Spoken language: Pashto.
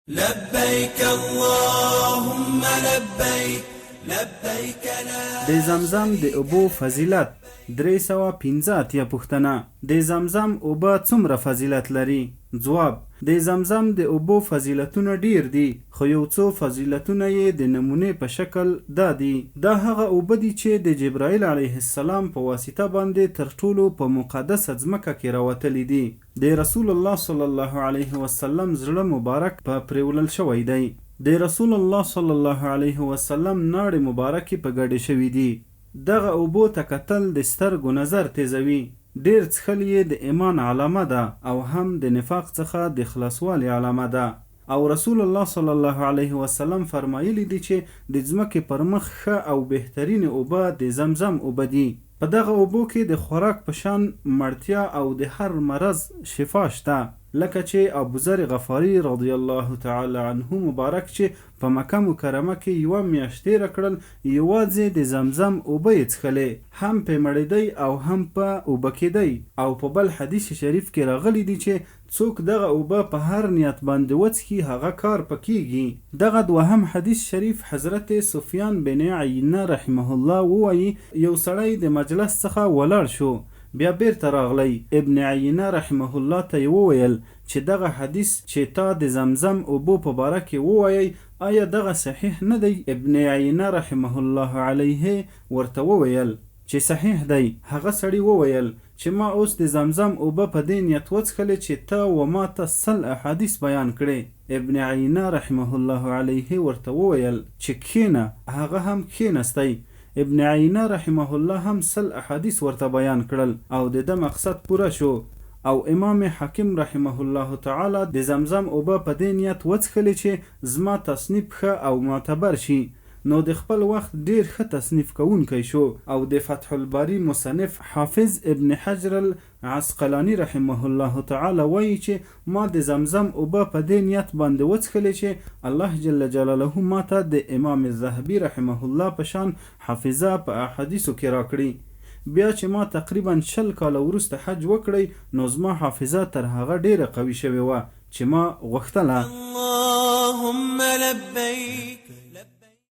لبيك اللهم لبيك لبيك لا. د زمزم د اوبو فضیلت 315 یا پوښتنه: د زمزم اوبه څومره فضیلت لري؟ ځواب: د زمزم د اوبو فضیلتونه ډیر دي، خو یو څو فضیلتونه یې د نمونه په شکل دي. دا هغه اوبه دي چې د جبرائیل علیه السلام په واسطه باندې تر ټولو په مقدسه ځمکه کې راوتلي دي. د رسول الله صلی الله علیه وسلم زړه مبارک په پریولل شوی دی. د رسول الله صلی الله علیه وسلم ناړې مبارکې په ګډې شوي دي. دغه اوبو ته کتل د سترګو نظر تیزوي. ډیر څښل یې د ایمان علامه ده او هم د نفاق څخه د خلاصوالي علامه ده. او رسول الله صلی الله علیه وسلم فرمایلی دي چې د ځمکې پر مخ ښه او بهترین اوبه د زمزم اوبه دي. په دغه اوبو کې د خوراک په شان مړتیا او د هر مرض شفا شته، لکه چې ابوذر غفاري رضی الله تعالی عنه مبارک چې په مکه مکرمه کې یوه میاشت تېره کړل، یوازې د زمزم اوبه یې څښلې، هم په مړېدی او هم په اوبه کېدی. او په بل حدیث شریف کې راغلی دی چې څوک دغه اوبه په هر نیت باندې وڅښي هغه کار پکېږي. دغه دوهم حدیث شریف حضرت سفیان بن عینه رحمه الله ووایي: یو سړی د مجلس څخه ولاړ شو، بیا بیرته راغلی. ابن عینه رحمه الله ته یې وویل چې دغه حدیث چې تا د زمزم اوبو په باره کې ووایي آیا دغه صحیح نه دی؟ ابن عینه رحمه الله علیه ورته وویل چې صحیح دی. هغه سړي وویل چې ما اوس د زمزم اوبه په دې نیت وڅښلې چې ته و ما ته 100 احادیث بیان کړې. ابن عینه رحمه الله علیه ورته وویل چې کښېنه. هغه هم کښېنستی. ابن عینه رحمه الله هم 100 احادیث ورته بیان کړل او د ده مقصد پوره شو. او امام حاکم رحمه الله تعالی د زمزم اوبه په دې نیت وڅښلې چې زما تصنیف ښه او معتبر شي، نو د خپل وخت ډیر ښه تصنیف کوونکی شو. او د فتح الباری مصنف حافظ ابن حجر العسقلاني رحمه الله تعالی وایي چې ما د زمزم اوبه په دې نیت باندې وڅښلې چې الله جل جلاله ما ته د امام الذهبي رحمه الله په شان حافظه په احادیثو کې راکړي. بیا چې ما تقریبا 40 کاله وروسته حج وکړی، نو زما حافظه تر هغه ډیره قوي شوې وه چې ما غوښتله. اللهم لبیک